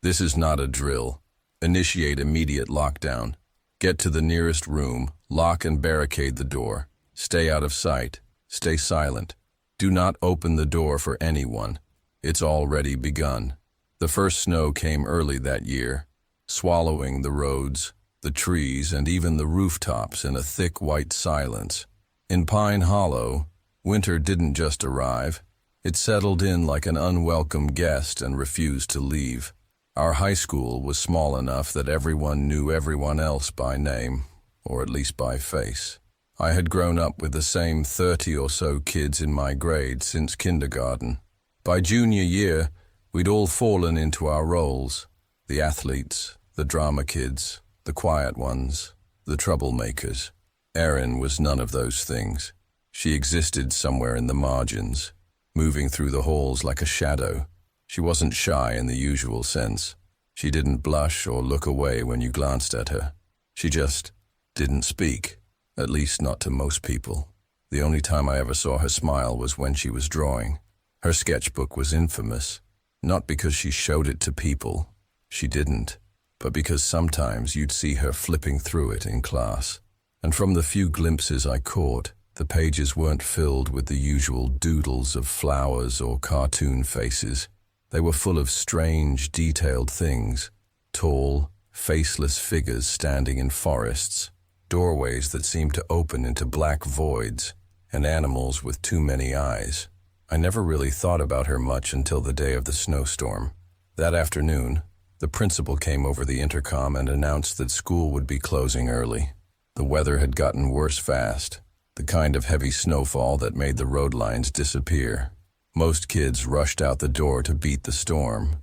This is not a drill. Initiate immediate lockdown. Get to the nearest room, lock and barricade the door. Stay out of sight. Stay silent. Do not open the door for anyone. It's already begun. The first snow came early that year, swallowing the roads, the trees, and even the rooftops in a thick white silence. In Pine Hollow, winter didn't just arrive. It settled in like an unwelcome guest and refused to leave. Our high school was small enough that everyone knew everyone else by name, or at least by face. I had grown up with the same 30 or so kids in my grade since kindergarten. By junior year, we'd all fallen into our roles: the athletes, the drama kids, the quiet ones, the troublemakers. Erin was none of those things. She existed somewhere in the margins, moving through the halls like a shadow. She wasn't shy in the usual sense. She didn't blush or look away when you glanced at her. She just didn't speak, at least not to most people. The only time I ever saw her smile was when she was drawing. Her sketchbook was infamous, not because she showed it to people. She didn't. But because sometimes you'd see her flipping through it in class. And from the few glimpses I caught, the pages weren't filled with the usual doodles of flowers or cartoon faces. They were full of strange, detailed things: tall, faceless figures standing in forests, doorways that seemed to open into black voids, and animals with too many eyes. I never really thought about her much until the day of the snowstorm. That afternoon, the principal came over the intercom and announced that school would be closing early. The weather had gotten worse fast, the kind of heavy snowfall that made the road lines disappear. Most kids rushed out the door to beat the storm.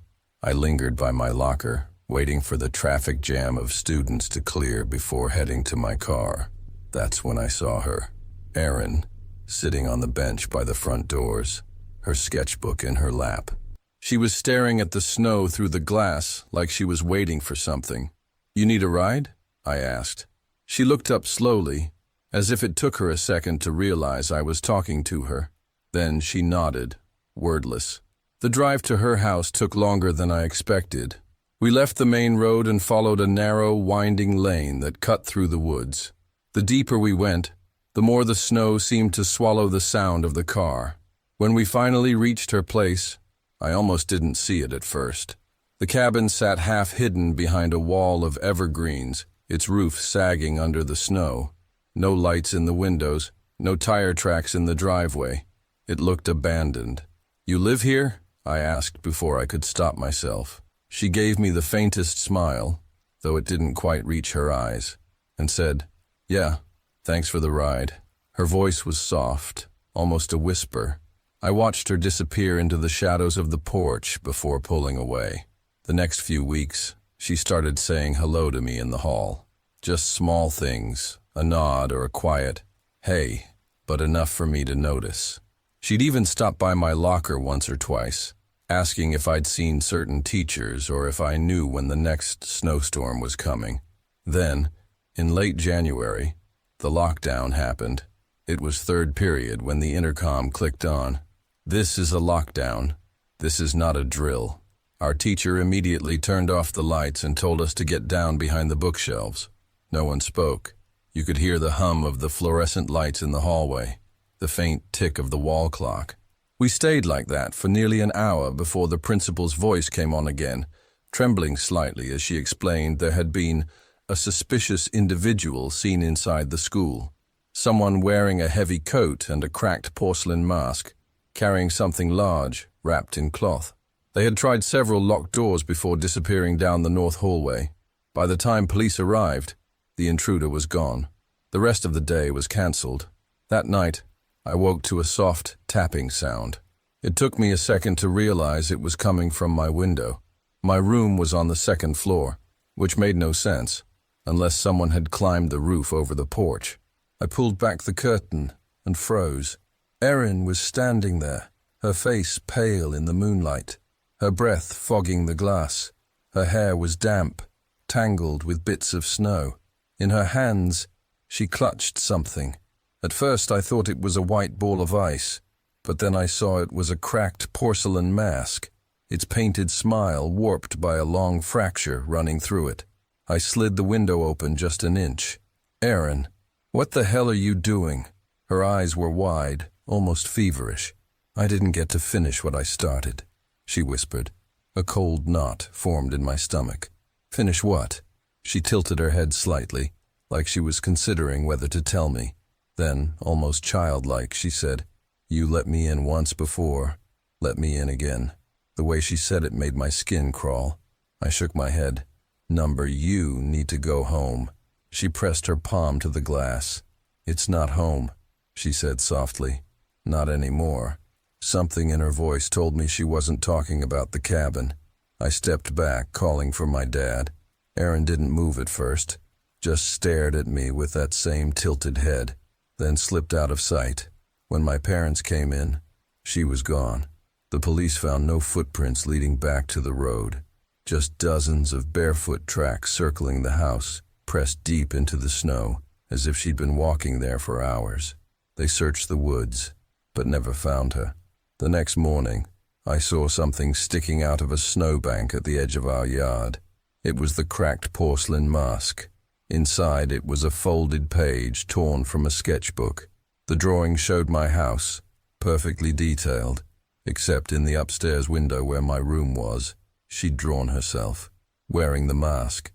I lingered by my locker, waiting for the traffic jam of students to clear before heading to my car. That's when I saw her, Erin, sitting on the bench by the front doors, her sketchbook in her lap. She was staring at the snow through the glass like she was waiting for something. "You need a ride?" I asked. She looked up slowly, as if it took her a second to realize I was talking to her. Then she nodded, wordless. The drive to her house took longer than I expected. We left the main road and followed a narrow, winding lane that cut through the woods. The deeper we went, the more the snow seemed to swallow the sound of the car. When we finally reached her place, I almost didn't see it at first. The cabin sat half hidden behind a wall of evergreens, its roof sagging under the snow. No lights in the windows, no tire tracks in the driveway. It looked abandoned. "You live here?" I asked before I could stop myself. She gave me the faintest smile, though it didn't quite reach her eyes, and said, "Yeah, thanks for the ride." Her voice was soft, almost a whisper. I watched her disappear into the shadows of the porch before pulling away. The next few weeks, she started saying hello to me in the hall. Just small things, a nod or a quiet, "Hey," but enough for me to notice. She'd even stopped by my locker once or twice, asking if I'd seen certain teachers or if I knew when the next snowstorm was coming. Then, in late January, the lockdown happened. It was third period when the intercom clicked on. "This is a lockdown. This is not a drill." Our teacher immediately turned off the lights and told us to get down behind the bookshelves. No one spoke. You could hear the hum of the fluorescent lights in the hallway, the faint tick of the wall clock. We stayed like that for nearly an hour before the principal's voice came on again, trembling slightly as she explained there had been a suspicious individual seen inside the school. Someone wearing a heavy coat and a cracked porcelain mask, carrying something large, wrapped in cloth. They had tried several locked doors before disappearing down the north hallway. By the time police arrived, the intruder was gone. The rest of the day was cancelled. That night, I woke to a soft tapping sound. It took me a second to realize it was coming from my window. My room was on the second floor, which made no sense, unless someone had climbed the roof over the porch. I pulled back the curtain and froze. Erin was standing there, her face pale in the moonlight, her breath fogging the glass. Her hair was damp, tangled with bits of snow. In her hands, she clutched something. At first I thought it was a white ball of ice, but then I saw it was a cracked porcelain mask. its painted smile warped by a long fracture running through it. I slid the window open just an inch. "Erin, what the hell are you doing?" Her eyes were wide, almost feverish. "I didn't get to finish what I started," she whispered. A cold knot formed in my stomach. "Finish what?" She tilted her head slightly, like she was considering whether to tell me. Then, almost childlike, she said, "You let me in once before. Let me in again." The way she said it made my skin crawl. I shook my head. "Number, you need to go home." She pressed her palm to the glass. "It's not home," she said softly. "Not anymore." Something in her voice told me she wasn't talking about the cabin. I stepped back, calling for my dad. Erin didn't move at first, just stared at me with that same tilted head, then slipped out of sight. When my parents came in, she was gone. The police found no footprints leading back to the road, just dozens of barefoot tracks circling the house, pressed deep into the snow, as if she'd been walking there for hours. They searched the woods, but never found her. The next morning, I saw something sticking out of a snowbank at the edge of our yard. It was the cracked porcelain mask. Inside it was a folded page torn from a sketchbook. The drawing showed my house, perfectly detailed, except in the upstairs window where my room was. She'd drawn herself, wearing the mask.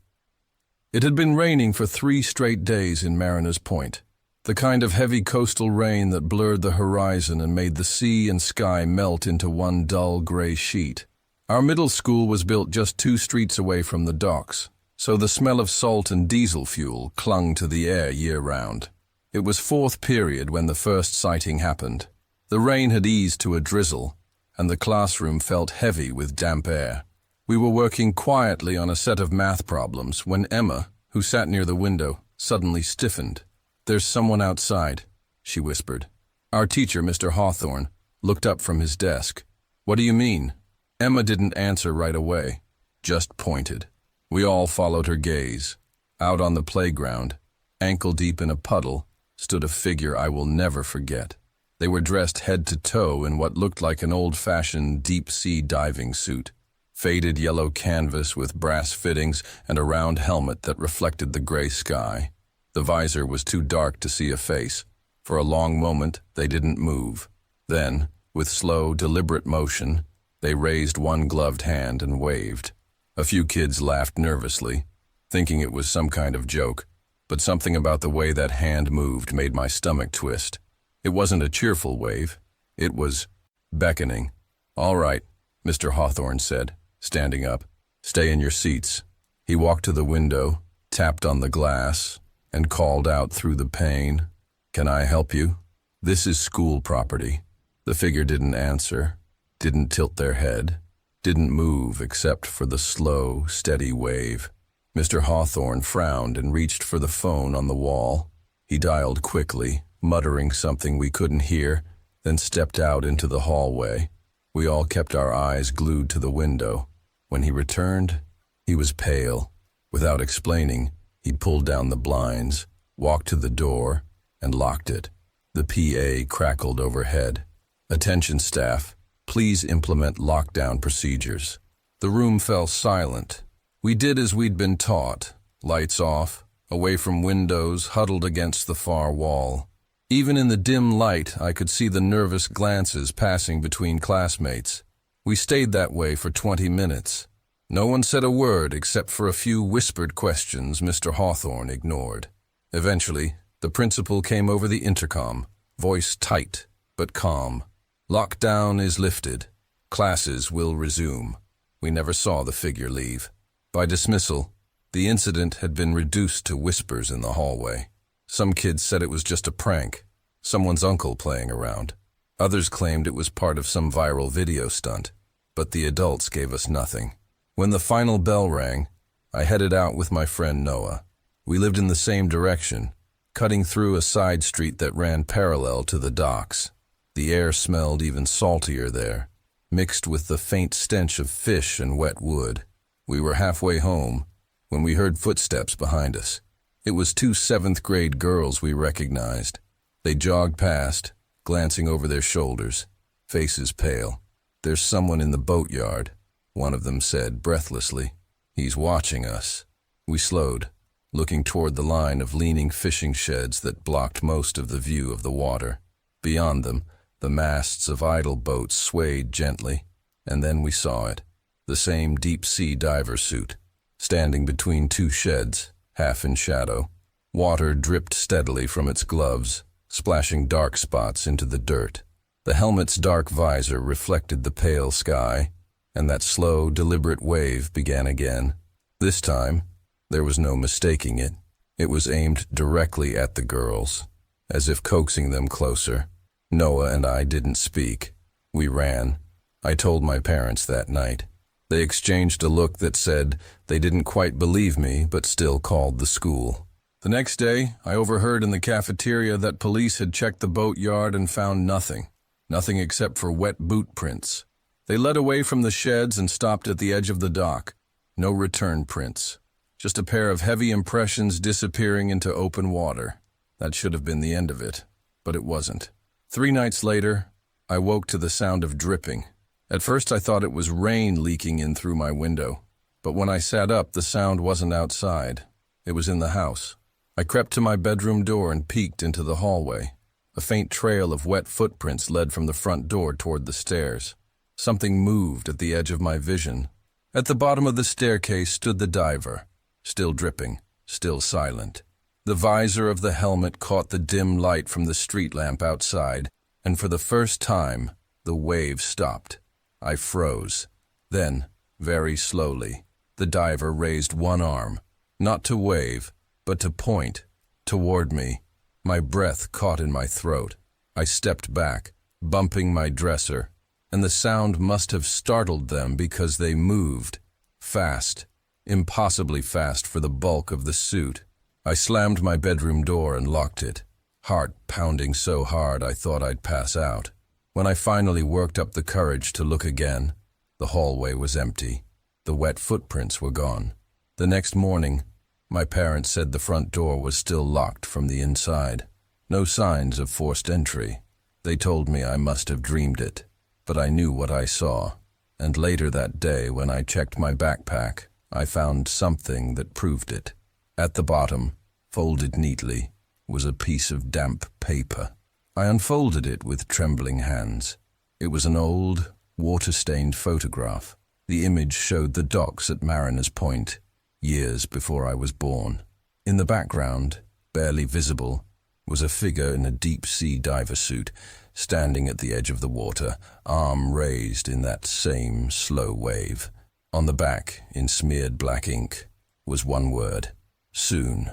It had been raining for 3 straight days in Mariners Point, the kind of heavy coastal rain that blurred the horizon and made the sea and sky melt into one dull gray sheet. Our middle school was built just 2 streets away from the docks, so the smell of salt and diesel fuel clung to the air year-round. It was 4th period when the first sighting happened. The rain had eased to a drizzle, and the classroom felt heavy with damp air. We were working quietly on a set of math problems when Emma, who sat near the window, suddenly stiffened. "There's someone outside," she whispered. Our teacher, Mr. Hawthorne, looked up from his desk. "What do you mean?" Emma didn't answer right away, just pointed. We all followed her gaze. Out on the playground, ankle-deep in a puddle, stood a figure I will never forget. They were dressed head to toe in what looked like an old-fashioned deep-sea diving suit. Faded yellow canvas with brass fittings and a round helmet that reflected the gray sky. The visor was too dark to see a face. For a long moment, they didn't move. Then, with slow, deliberate motion, they raised one gloved hand and waved. A few kids laughed nervously, thinking it was some kind of joke, but something about the way that hand moved made my stomach twist. It wasn't a cheerful wave. It was beckoning. "All right," Mr. Hawthorne said, standing up. "Stay in your seats." He walked to the window, tapped on the glass, and called out through the pane, "Can I help you? This is school property." The figure didn't answer, didn't tilt their head, didn't move except for the slow, steady wave. Mr. Hawthorne frowned and reached for the phone on the wall. He dialed quickly, muttering something we couldn't hear, then stepped out into the hallway. We all kept our eyes glued to the window. When he returned, he was pale. Without explaining, he pulled down the blinds, walked to the door, and locked it. The PA crackled overhead. "Attention staff, please implement lockdown procedures." The room fell silent. We did as we'd been taught, lights off, away from windows, huddled against the far wall. Even in the dim light, I could see the nervous glances passing between classmates. We stayed that way for 20 minutes. No one said a word except for a few whispered questions Mr. Hawthorne ignored. Eventually, the principal came over the intercom, voice tight but calm. "Lockdown is lifted. Classes will resume." We never saw the figure leave. By dismissal, the incident had been reduced to whispers in the hallway. Some kids said it was just a prank, someone's uncle playing around. Others claimed it was part of some viral video stunt, but the adults gave us nothing. When the final bell rang, I headed out with my friend Noah. We lived in the same direction, cutting through a side street that ran parallel to the docks. The air smelled even saltier there, mixed with the faint stench of fish and wet wood. We were halfway home when we heard footsteps behind us. It was 2 7th-grade girls we recognized. They jogged past, glancing over their shoulders, faces pale. "There's someone in the boatyard," one of them said breathlessly. "He's watching us." We slowed, looking toward the line of leaning fishing sheds that blocked most of the view of the water. Beyond them, the masts of idle boats swayed gently, and then we saw it, the same deep-sea diver suit, standing between two sheds, half in shadow. Water dripped steadily from its gloves, splashing dark spots into the dirt. The helmet's dark visor reflected the pale sky, and that slow, deliberate wave began again. This time, there was no mistaking it. It was aimed directly at the girls, as if coaxing them closer. Noah and I didn't speak. We ran. I told my parents that night. They exchanged a look that said they didn't quite believe me, but still called the school. The next day, I overheard in the cafeteria that police had checked the boatyard and found nothing. Nothing except for wet boot prints. They led away from the sheds and stopped at the edge of the dock. No return prints. Just a pair of heavy impressions disappearing into open water. That should have been the end of it, but it wasn't. 3 nights later, I woke to the sound of dripping. At first I thought it was rain leaking in through my window, but when I sat up, the sound wasn't outside. It was in the house. I crept to my bedroom door and peeked into the hallway. A faint trail of wet footprints led from the front door toward the stairs. Something moved at the edge of my vision. At the bottom of the staircase stood the diver, still dripping, still silent. The visor of the helmet caught the dim light from the street lamp outside, and for the first time, the wave stopped. I froze. Then, very slowly, the diver raised one arm, not to wave, but to point, toward me. My breath caught in my throat. I stepped back, bumping my dresser, and the sound must have startled them because they moved. Fast, impossibly fast for the bulk of the suit. I slammed my bedroom door and locked it, heart pounding so hard I thought I'd pass out. When I finally worked up the courage to look again, the hallway was empty. The wet footprints were gone. The next morning, my parents said the front door was still locked from the inside. No signs of forced entry. They told me I must have dreamed it, but I knew what I saw. And later that day, when I checked my backpack, I found something that proved it. At the bottom, folded neatly, was a piece of damp paper. I unfolded it with trembling hands. It was an old, water-stained photograph. The image showed the docks at Mariners Point, years before I was born. In the background, barely visible, was a figure in a deep-sea diver suit, standing at the edge of the water, arm raised in that same slow wave. On the back, in smeared black ink, was one word: soon.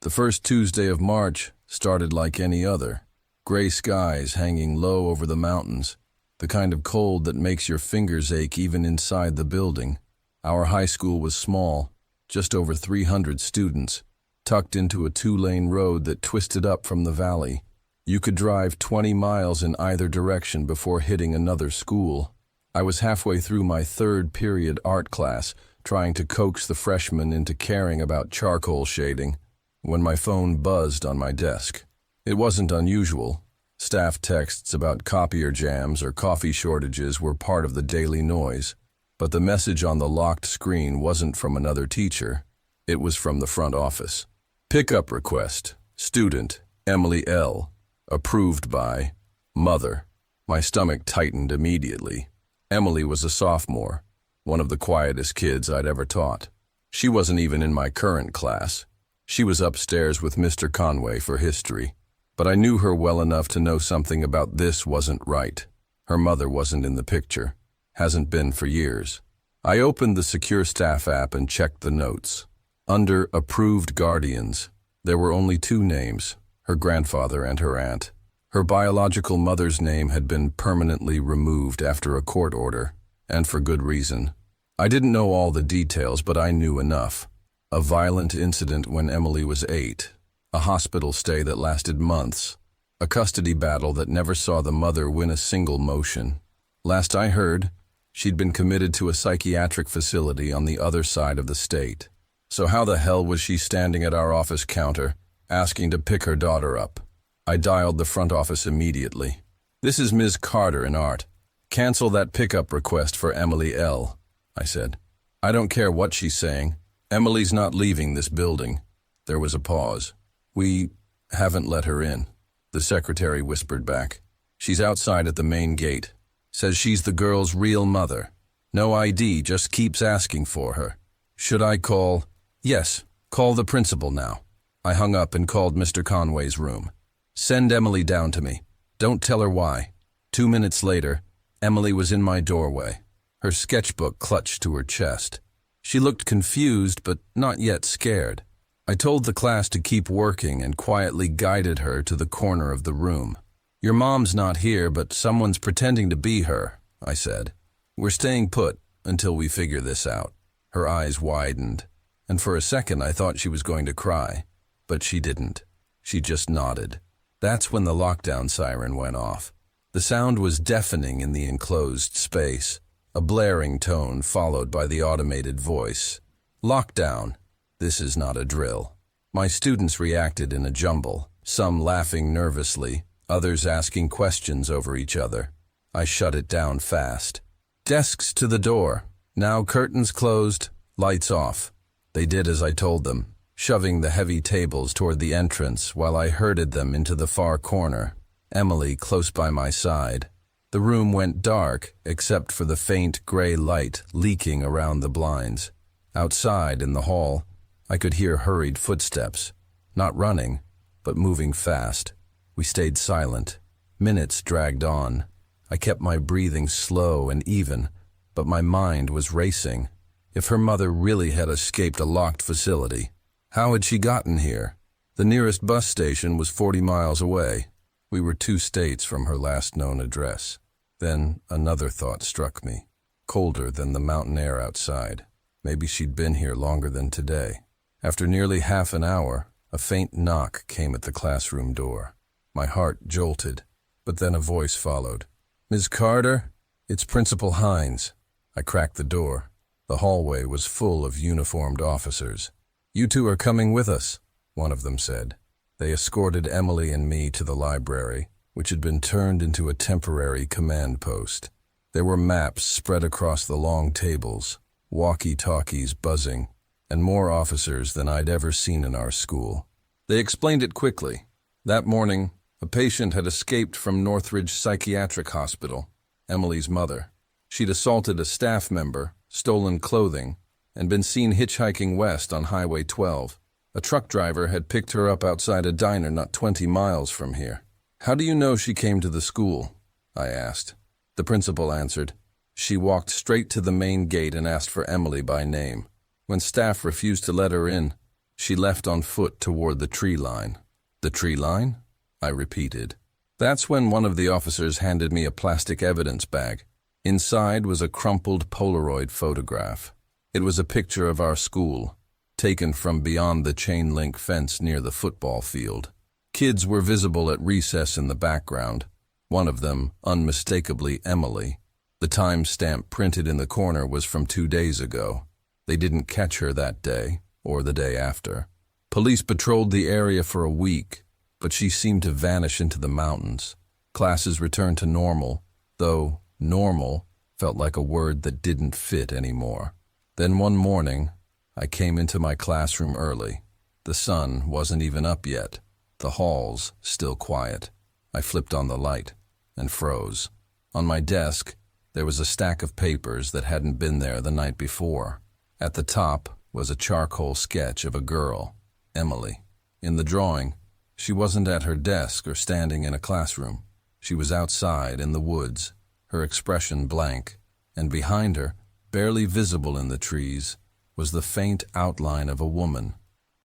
The first Tuesday of March started like any other. Gray skies hanging low over the mountains, the kind of cold that makes your fingers ache even inside the building. Our high school was small, just over 300 students, tucked into a 2-lane road that twisted up from the valley. You could drive 20 miles in either direction before hitting another school. I was halfway through my 3rd period art class, trying to coax the freshmen into caring about charcoal shading, when my phone buzzed on my desk. It wasn't unusual. Staff texts about copier jams or coffee shortages were part of the daily noise, but the message on the locked screen wasn't from another teacher. It was from the front office. Pickup request. Student, Emily L. Approved by Mother. My stomach tightened immediately. Emily was a sophomore, one of the quietest kids I'd ever taught. She wasn't even in my current class. She was upstairs with Mr. Conway for history. But I knew her well enough to know something about this wasn't right. Her mother wasn't in the picture. Hasn't been for years. I opened the Secure Staff app and checked the notes. Under Approved Guardians, there were only 2 names, her grandfather and her aunt. Her biological mother's name had been permanently removed after a court order, and for good reason. I didn't know all the details, but I knew enough. A violent incident when Emily was 8. A hospital stay that lasted months. A custody battle that never saw the mother win a single motion. Last I heard, she'd been committed to a psychiatric facility on the other side of the state. So how the hell was she standing at our office counter, asking to pick her daughter up? I dialed the front office immediately. "This is Ms. Carter in art. Cancel that pickup request for Emily L., I said. I don't care what she's saying. Emily's not leaving this building. There was a pause. We haven't let her in, the secretary whispered back. She's outside at the main gate. Says she's the girl's real mother. No ID, just keeps asking for her. Should I call? Yes, call the principal now. I hung up and called Mr. Conway's room. Send Emily down to me. Don't tell her why. 2 minutes later, Emily was in my doorway, her sketchbook clutched to her chest. She looked confused, but not yet scared. I told the class to keep working and quietly guided her to the corner of the room. Your mom's not here, but someone's pretending to be her, I said. We're staying put until we figure this out. Her eyes widened, and for a second I thought she was going to cry, but she didn't. She just nodded. That's when the lockdown siren went off. The sound was deafening in the enclosed space, a blaring tone followed by the automated voice. Lockdown. This is not a drill. My students reacted in a jumble, some laughing nervously, others asking questions over each other. I shut it down fast. Desks to the door. Now curtains closed, lights off. They did as I told them, shoving the heavy tables toward the entrance while I herded them into the far corner, Emily close by my side. The room went dark except for the faint gray light leaking around the blinds. Outside in the hall, I could hear hurried footsteps, not running, but moving fast. We stayed silent. Minutes dragged on. I kept my breathing slow and even, but my mind was racing. If her mother really had escaped a locked facility, how had she gotten here? The nearest bus station was 40 miles away. We were 2 states from her last known address. Then another thought struck me, colder than the mountain air outside. Maybe she'd been here longer than today. After nearly half an hour, a faint knock came at the classroom door. My heart jolted, but then a voice followed. Ms. Carter, it's Principal Hines. I cracked the door. The hallway was full of uniformed officers. You two are coming with us, one of them said. They escorted Emily and me to the library, which had been turned into a temporary command post. There were maps spread across the long tables, walkie-talkies buzzing, and more officers than I'd ever seen in our school. They explained it quickly. That morning, a patient had escaped from Northridge Psychiatric Hospital, Emily's mother. She'd assaulted a staff member, stolen clothing, and been seen hitchhiking west on Highway 12. A truck driver had picked her up outside a diner not 20 miles from here. How do you know she came to the school? I asked. The principal answered. She walked straight to the main gate and asked for Emily by name. When staff refused to let her in, she left on foot toward the tree line. The tree line? I repeated. That's when one of the officers handed me a plastic evidence bag. Inside was a crumpled Polaroid photograph. It was a picture of our school, taken from beyond the chain-link fence near the football field. Kids were visible at recess in the background, one of them unmistakably Emily. The time stamp printed in the corner was from 2 days ago. They didn't catch her that day, or the day after. Police patrolled the area for a week, but she seemed to vanish into the mountains. Classes returned to normal, though normal felt like a word that didn't fit anymore. Then one morning, I came into my classroom early. The sun wasn't even up yet. The halls still quiet. I flipped on the light and froze. On my desk, there was a stack of papers that hadn't been there the night before. At the top was a charcoal sketch of a girl, Emily. In the drawing, she wasn't at her desk or standing in a classroom. She was outside in the woods, her expression blank, and behind her, barely visible in the trees, was the faint outline of a woman.